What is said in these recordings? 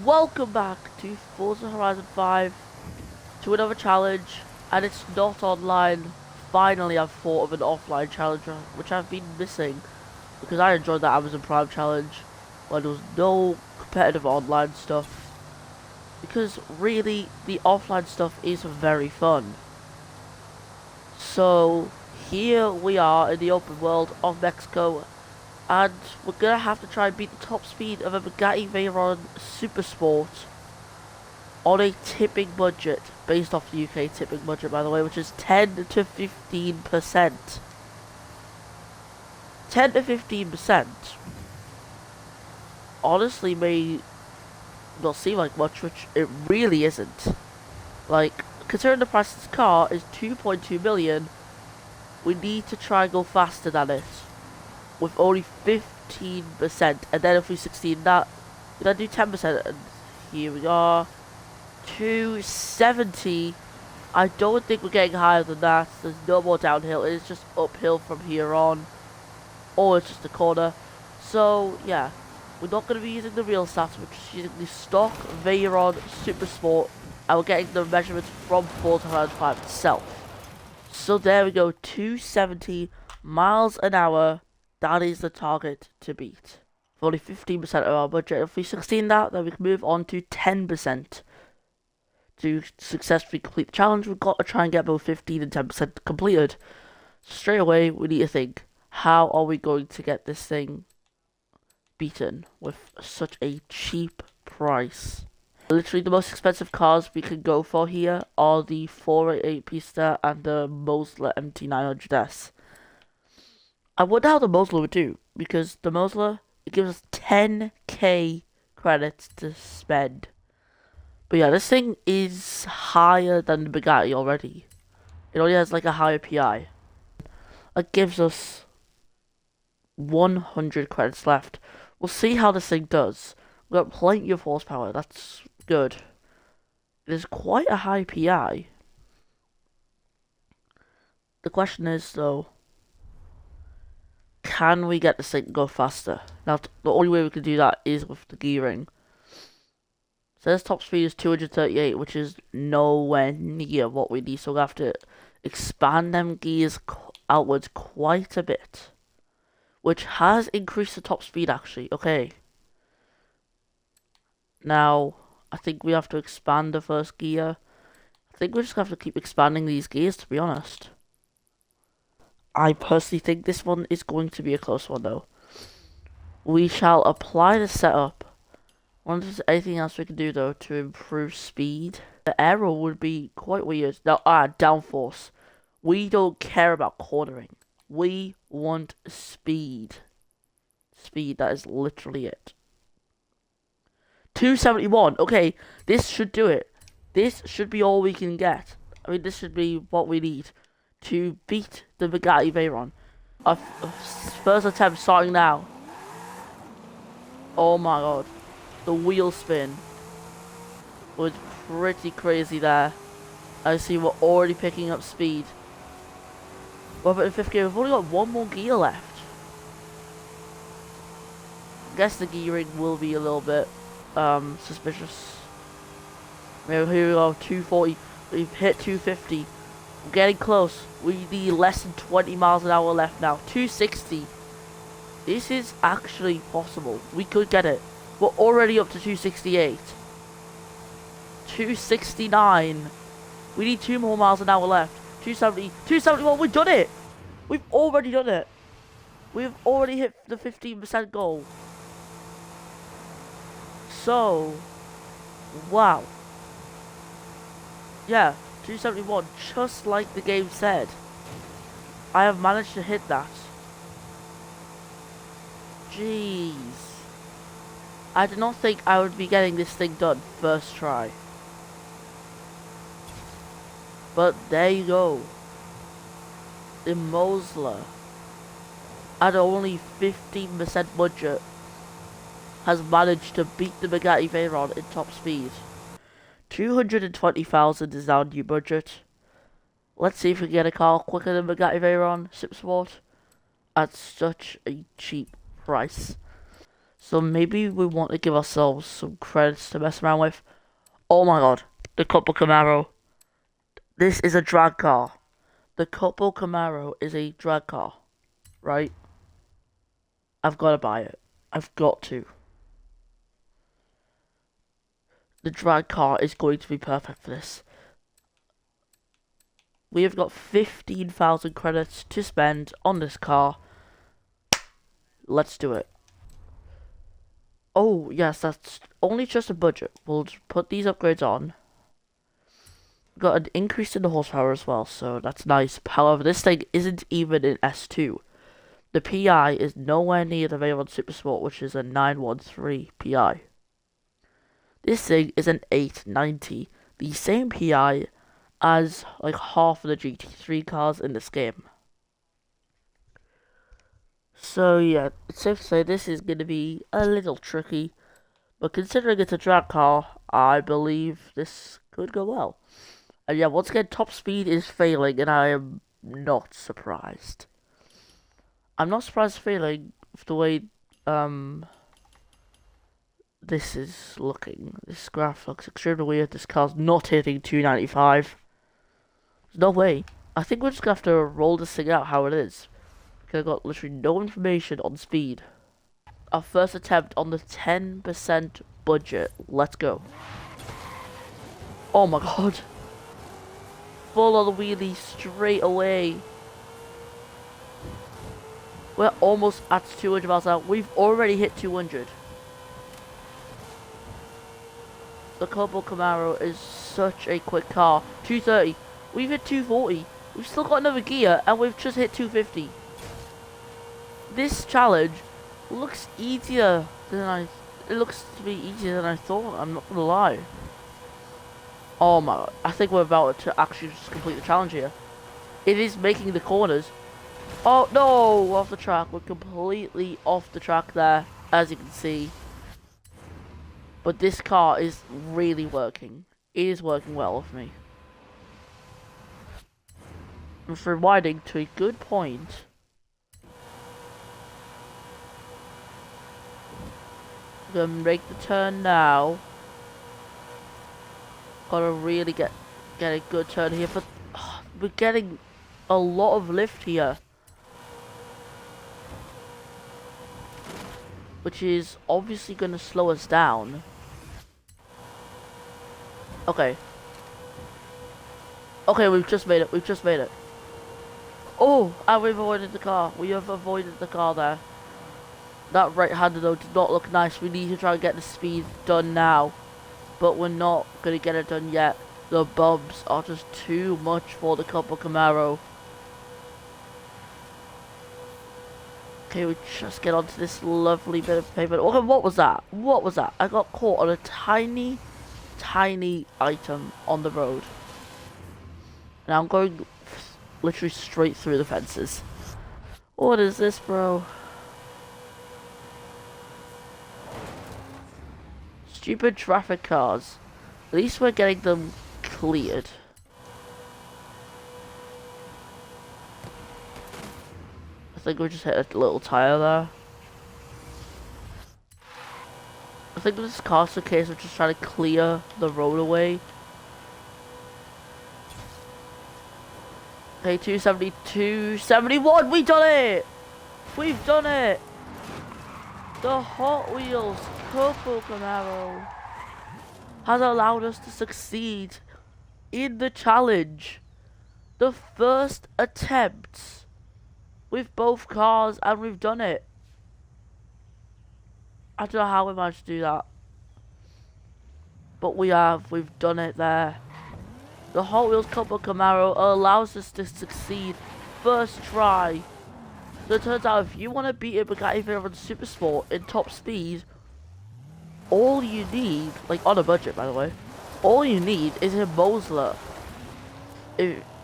Welcome back to Forza Horizon 5 to another challenge, and it's not online. Finally, I've thought of an offline challenge, which I've been missing because I enjoyed that Amazon Prime challenge where there was no competitive online stuff. Because really, the offline stuff is very fun. So, here we are in the open world of Mexico, and we're gonna have to try and beat the top speed of a Bugatti Veyron Super Sport on a tipping budget, based off the UK tipping budget, by the way, which is 10 to 15%. 10 to 15% honestly may not seem like much, which it really isn't. Like, considering the price of this car is 2.2 million, we need to try and go faster than it with only 15%, and then if we succeed in that, then do 10%, and here we are. 270. I don't think we're getting higher than that. There's no more downhill. It's just uphill from here on. Or it's just a corner. So, yeah. We're not going to be using the real stats. We're just using the stock Veyron Super Sport. And we're getting the measurements from Forza Horizon 5 itself. So there we go. 270 miles an hour. That is the target to beat. For only 15% of our budget. If we succeed in that, then we can move on to 10%. To successfully complete the challenge, we've got to try and get both 15 and 10% completed. So straight away, we need to think, how are we going to get this thing beaten with such a cheap price? Literally, the most expensive cars we can go for here are the 488 Pista and the Mosler MT900S. I wonder how the Mosler would do, because the Mosler, it gives us 10k credits to spend. But yeah, this thing is higher than the Bugatti already. It only has like a higher PI. It gives us 100 credits left. We'll see how this thing does. We've got plenty of horsepower. That's good. It is quite a high PI. The question is, though, can we get this thing to go faster? Now, the only way we can do that is with the gearing. Says top speed is 238, which is nowhere near what we need, so we'll have to expand them gears outwards quite a bit. Which has increased the top speed, actually. Okay. Now, I think we have to expand the first gear. I think we just have to keep expanding these gears, to be honest. I personally think this one is going to be a close one, though. We shall apply the setup. I wonder if there's anything else we can do, though, to improve speed. The aero would be quite weird. Now, downforce. We don't care about cornering. We want speed. Speed, that is literally it. 271. Okay, this should do it. This should be all we can get. I mean, this should be what we need to beat the Bugatti Veyron. Our first attempt starting now. Oh my god. The wheel spin was pretty crazy there. I see we're already picking up speed. Well, but in fifth gear, we've only got one more gear left. I guess the gearing will be a little bit suspicious. Here we go, 240. We've hit 250. We're getting close. We need less than 20 miles an hour left now. 260. This is actually possible. We could get it. We're already up to 268. 269. We need 2 more miles an hour left. 270. 271. We've done it. We've already done it. We've already hit the 15% goal. So, wow. Yeah, 271. Just like the game said. I have managed to hit that. Jeez. I did not think I would be getting this thing done first try. But there you go. The Mosler, at only 15% budget, has managed to beat the Bugatti Veyron in top speed. 220,000 is our new budget. Let's see if we can get a car quicker than Bugatti Veyron Super Sport at such a cheap price. So maybe we want to give ourselves some credits to mess around with. Oh my god, the couple Camaro. This is a drag car. The couple Camaro is a drag car, right? I've got to buy it. I've got to. The drag car is going to be perfect for this. We have got 15,000 credits to spend on this car. Let's do it. Oh, yes, that's only just a budget. We'll just put these upgrades on. Got an increase in the horsepower as well, so that's nice. However, this thing isn't even an S2. The PI is nowhere near the Veyon Super Sport, which is a 913 PI. This thing is an 890, the same PI as like half of the GT3 cars in this game. So yeah, it's safe to say this is going to be a little tricky, but considering it's a drag car, I believe this could go well. And yeah, once again, top speed is failing, and I am not surprised. I'm not surprised failing with the way this is looking. This graph looks extremely weird. This car's not hitting 295. There's no way. I think we're just gonna have to roll this thing out how it is. Because I've got literally no information on speed. Our first attempt on the 10% budget. Let's go. Oh my god. Full on the wheelie straight away. We're almost at 200 miles an hour. We've already hit 200. The Couple Camaro is such a quick car. 230. We've hit 240. We've still got another gear and we've just hit 250. This challenge looks easier than it looks to be easier than I thought. I'm not gonna lie. Oh my god. I think we're about to actually just complete the challenge here. It is making the corners. Oh no, off the track. We're completely off the track there, as you can see. But this car is really working. It is working well with me. And for winding to a good point. I'm gonna make the turn now. Gotta really get a good turn here. But we're getting a lot of lift here, which is obviously gonna slow us down. Okay. Okay, we've just made it. We've just made it. Oh, and we've avoided the car. We have avoided the car there. That right-hander though did not look nice. We need to try and get the speed done now. But we're not going to get it done yet. The bumps are just too much for the Couple Camaro. Okay, we just get onto this lovely bit of pavement. Okay, what was that? What was that? I got caught on a tiny item on the road. Now I'm going literally straight through the fences. What is this, bro? Stupid traffic cars. At least we're getting them cleared. I think we just hit a little tire there. I think this car's a case of just trying to clear the road away. Okay, 272, 71, we done it! We've done it! The Hot Wheels Couple Camaro has allowed us to succeed in the challenge. The first attempt with both cars, and we've done it. I don't know how we managed to do that, but we have. We've done it there. The Hot Wheels Couple Camaro allows us to succeed first try. So it turns out if you want to beat a Bugatti Veyron Super Sport in top speed, all you need, like on a budget by the way, all you need is a Mosler.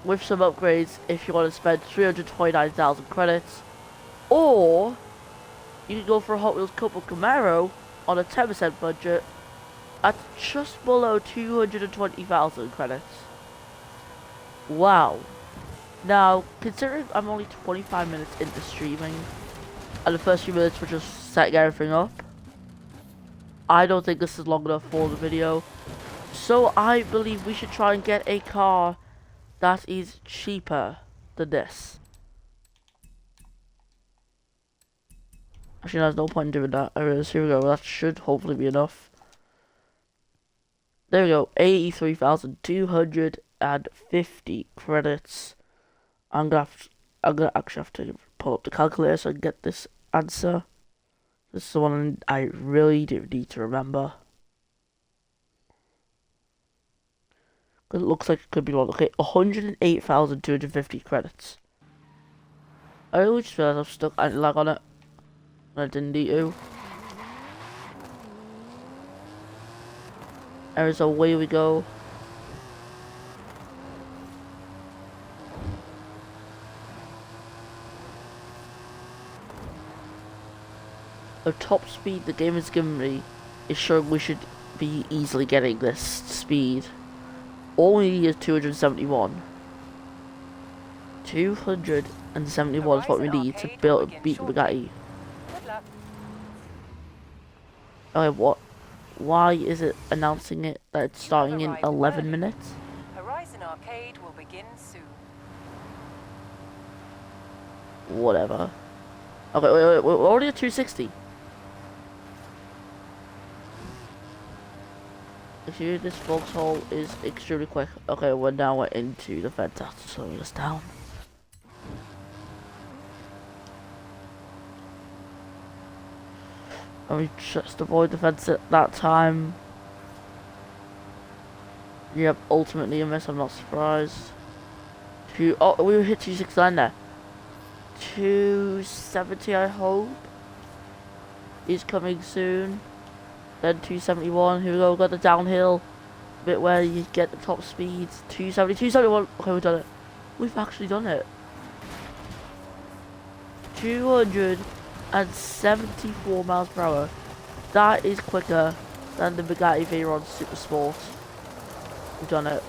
With some upgrades if you want to spend 329,000 credits. Or you can go for a Hot Wheels Couple Camaro on a 10% budget at just below 220,000 credits. Wow. Now, considering I'm only 25 minutes into streaming, and the first few minutes were just setting everything up, I don't think this is long enough for the video. So I believe we should try and get a car that is cheaper than this. Actually, there's no point in doing that. Here we go. That should hopefully be enough. There we go. 83,250 credits. I'm gonna actually have to pull up the calculator so I can get this answer. This is the one I really do need to remember. It looks like it could be wrong. Okay, 108,250 credits. I just realized I've stuck anti-lag on it. And I didn't need to. There's away we go. The top speed the game has given me is showing we should be easily getting this speed. All we need is 271. 271 is what we need to beat Bugatti. Okay, what? Why is it announcing it that it's starting in 11 minutes? Horizon Arcade will begin soon. Whatever. Okay, wait, we're already at 260. Actually, this foxhole is extremely quick. Okay, we're into the fence after slowing us down. And we just avoid the fence at that time. Yep, ultimately a miss, I'm not surprised. Oh, we hit 269 there. 270, I hope, is coming soon. Then 271, here we go, we've got the downhill bit where you get the top speeds. 270, 271, okay, we've done it. We've actually done it. 274 miles per hour. That is quicker than the Bugatti Veyron Super Sport. We've done it.